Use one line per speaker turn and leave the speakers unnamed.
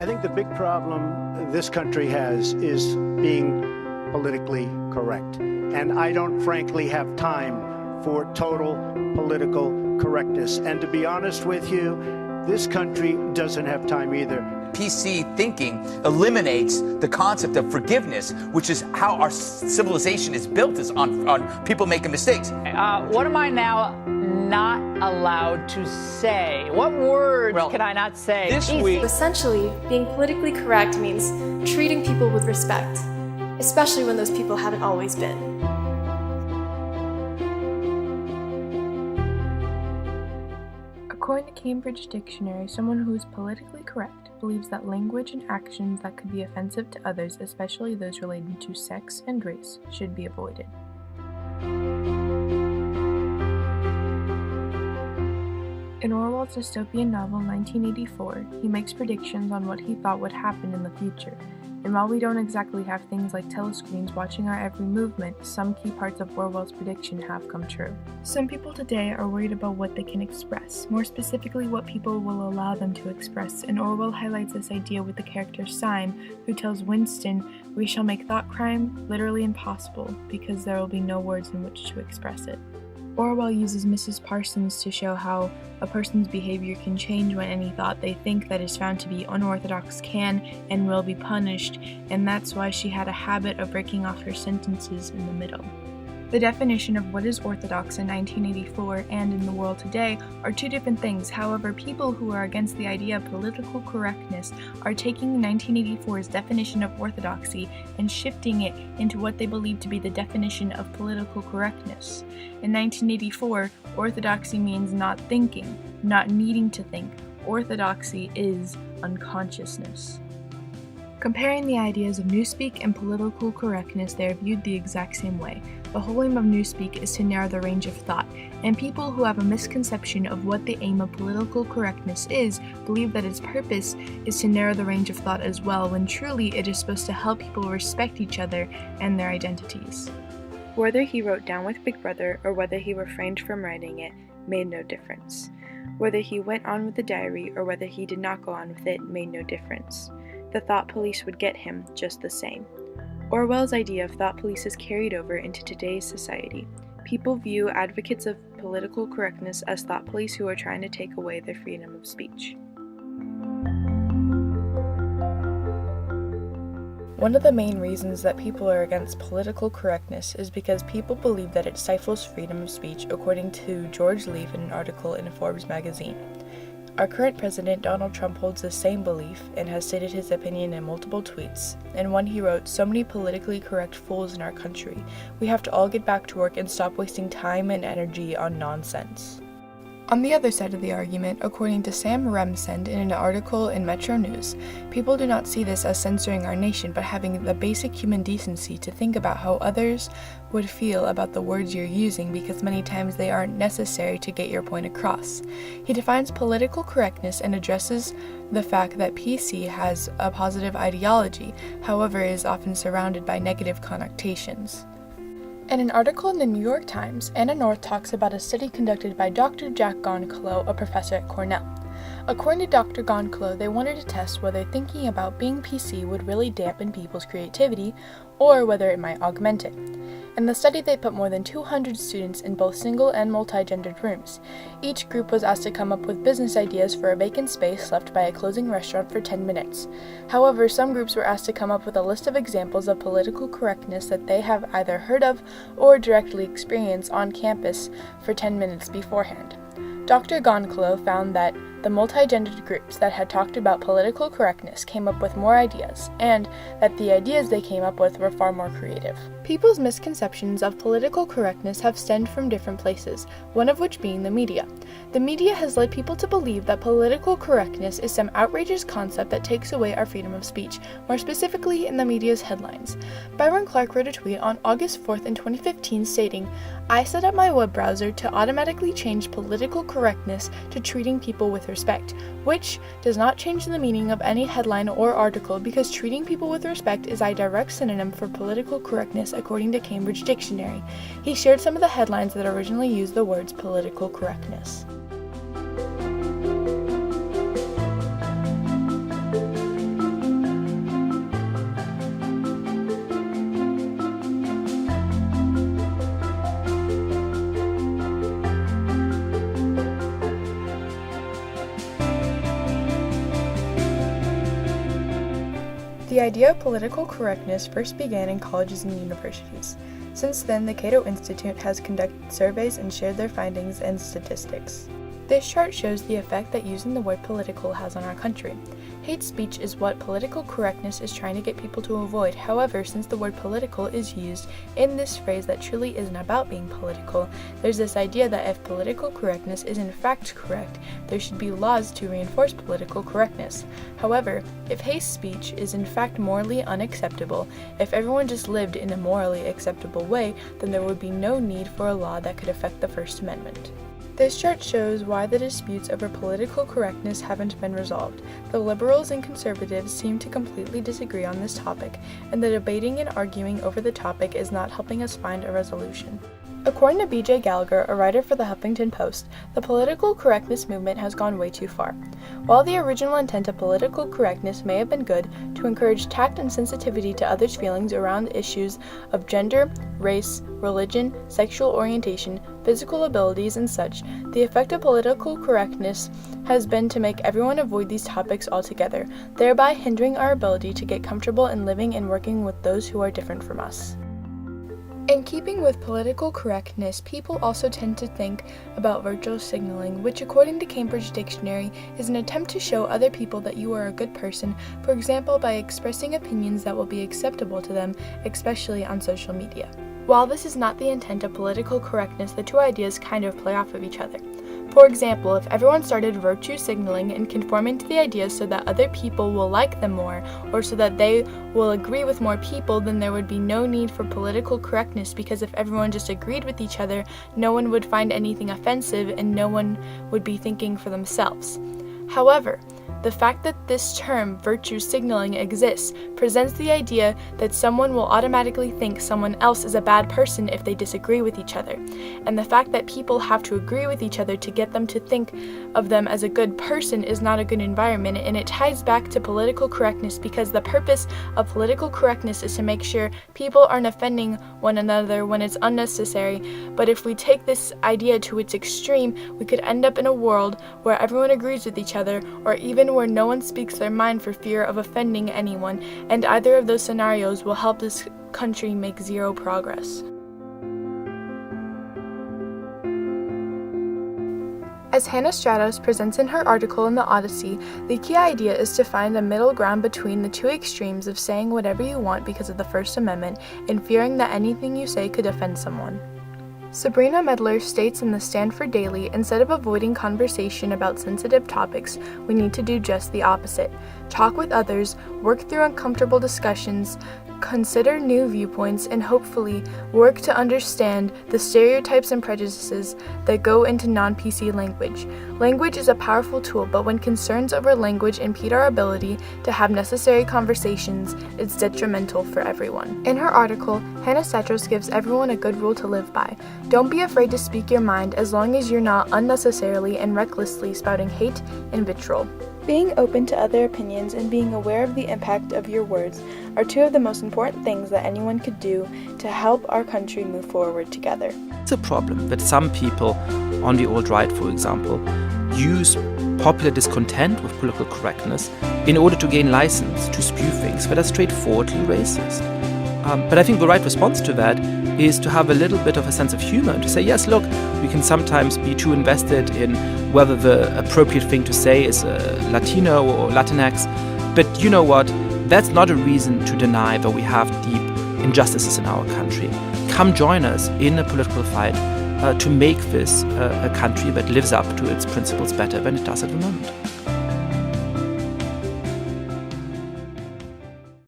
I think the big problem this country has is being politically correct. And I don't frankly have time for total political correctness. And to be honest with you, this country doesn't have time either.
PC thinking eliminates the concept of forgiveness, which is how our civilization is built, is on people making mistakes.
What am I now not allowed to say? What words can I not say?
This week,
essentially, being politically correct means treating people with respect, especially when those people haven't always been.
According to Cambridge Dictionary, someone who is politically correct believes that language and actions that could be offensive to others, especially those related to sex and race, should be avoided. In Orwell's dystopian novel 1984, he makes predictions on what he thought would happen in the future. And while we don't exactly have things like telescreens watching our every movement, some key parts of Orwell's prediction have come true. Some people today are worried about what they can express, more specifically what people will allow them to express, and Orwell highlights this idea with the character Syme, who tells Winston, "We shall make thought crime literally impossible, because there will be no words in which to express it." Orwell uses Mrs. Parsons to show how a person's behavior can change when any thought they think that is found to be unorthodox can and will be punished, and that's why she had a habit of breaking off her sentences in the middle. The definition of what is orthodox in 1984 and in the world today are two different things. However, people who are against the idea of political correctness are taking 1984's definition of orthodoxy and shifting it into what they believe to be the definition of political correctness. In 1984, orthodoxy means not thinking, not needing to think. Orthodoxy is unconsciousness. Comparing the ideas of newspeak and political correctness, they are viewed the exact same way. The whole aim of newspeak is to narrow the range of thought, and people who have a misconception of what the aim of political correctness is believe that its purpose is to narrow the range of thought as well, when truly it is supposed to help people respect each other and their identities. Whether he wrote Down with Big Brother or whether he refrained from writing it made no difference. Whether he went on with the diary or whether he did not go on with it made no difference. The thought police would get him just the same. Orwell's idea of thought police is carried over into today's society. People view advocates of political correctness as thought police who are trying to take away their freedom of speech. One of the main reasons that people are against political correctness is because people believe that it stifles freedom of speech, according to George Leaf in an article in Forbes magazine. Our current president, Donald Trump, holds the same belief and has stated his opinion in multiple tweets. In one he wrote, "So many politically correct fools in our country. We have to all get back to work and stop wasting time and energy on nonsense." On the other side of the argument, according to Sam Remsend in an article in Metro News, people do not see this as censoring our nation, but having the basic human decency to think about how others would feel about the words you're using, because many times they aren't necessary to get your point across. He defines political correctness and addresses the fact that PC has a positive ideology, however is often surrounded by negative connotations. In an article in the New York Times, Anna North talks about a study conducted by Dr. Jack Goncalo, a professor at Cornell. According to Dr. Goncalo, they wanted to test whether thinking about being PC would really dampen people's creativity or whether it might augment it. In the study, they put more than 200 students in both single and multi-gendered rooms. Each group was asked to come up with business ideas for a vacant space left by a closing restaurant for 10 minutes. However, some groups were asked to come up with a list of examples of political correctness that they have either heard of or directly experienced on campus for 10 minutes beforehand. Dr. Goncalo found that the multi-gendered groups that had talked about political correctness came up with more ideas, and that the ideas they came up with were far more creative. People's misconceptions of political correctness have stemmed from different places, one of which being the media. The media has led people to believe that political correctness is some outrageous concept that takes away our freedom of speech, more specifically in the media's headlines. Byron Clark wrote a tweet on August 4th in 2015 stating, "I set up my web browser to automatically change political correctness to treating people with respect, which does not change the meaning of any headline or article because treating people with respect is a direct synonym for political correctness according to Cambridge Dictionary." He shared some of the headlines that originally used the words political correctness. The idea of political correctness first began in colleges and universities. Since then, the Cato Institute has conducted surveys and shared their findings and statistics. This chart shows the effect that using the word political has on our country. Hate speech is what political correctness is trying to get people to avoid. However, since the word political is used in this phrase that truly isn't about being political, there's this idea that if political correctness is in fact correct, there should be laws to reinforce political correctness. However, if hate speech is in fact morally unacceptable, if everyone just lived in a morally acceptable way, then there would be no need for a law that could affect the First Amendment. This chart shows why the disputes over political correctness haven't been resolved. The liberals and conservatives seem to completely disagree on this topic, and the debating and arguing over the topic is not helping us find a resolution. According to B.J. Gallagher, a writer for the Huffington Post, the political correctness movement has gone way too far. While the original intent of political correctness may have been good, to encourage tact and sensitivity to others' feelings around issues of gender, race, religion, sexual orientation, physical abilities, and such, the effect of political correctness has been to make everyone avoid these topics altogether, thereby hindering our ability to get comfortable in living and working with those who are different from us. In keeping with political correctness, people also tend to think about virtue signaling, which according to Cambridge Dictionary is an attempt to show other people that you are a good person, for example by expressing opinions that will be acceptable to them, especially on social media. While this is not the intent of political correctness, the two ideas kind of play off of each other. For example, if everyone started virtue signaling and conforming to the ideas so that other people will like them more, or so that they will agree with more people, then there would be no need for political correctness, because if everyone just agreed with each other, no one would find anything offensive and no one would be thinking for themselves. However, the fact that this term, virtue signaling, exists presents the idea that someone will automatically think someone else is a bad person if they disagree with each other. And the fact that people have to agree with each other to get them to think of them as a good person is not a good environment, and it ties back to political correctness, because the purpose of political correctness is to make sure people aren't offending one another when it's unnecessary. But if we take this idea to its extreme, we could end up in a world where everyone agrees with each other, or even where no one speaks their mind for fear of offending anyone, and either of those scenarios will help this country make zero progress. As Hannah Stratos presents in her article in the Odyssey, the key idea is to find a middle ground between the two extremes of saying whatever you want because of the First Amendment and fearing that anything you say could offend someone. Sabrina Medler states in the Stanford Daily, instead of avoiding conversation about sensitive topics, we need to do just the opposite. Talk with others, work through uncomfortable discussions, consider new viewpoints, and hopefully work to understand the stereotypes and prejudices that go into non-PC language. Language is a powerful tool, but when concerns over language impede our ability to have necessary conversations, it's detrimental for everyone. In her article, Hannah Stratos gives everyone a good rule to live by. Don't be afraid to speak your mind as long as you're not unnecessarily and recklessly spouting hate and vitriol. Being open to other opinions and being aware of the impact of your words are two of the most important things that anyone could do to help our country move forward together.
It's a problem that some people on the alt-right, for example, use popular discontent with political correctness in order to gain license to spew things that are straightforwardly racist. But I think the right response to that is to have a little bit of a sense of humor and to say, yes, look, we can sometimes be too invested in whether the appropriate thing to say is Latino or Latinx. But you know what? That's not a reason to deny that we have deep injustices in our country. Come join us in a political fight to make this a country that lives up to its principles better than it does at the moment.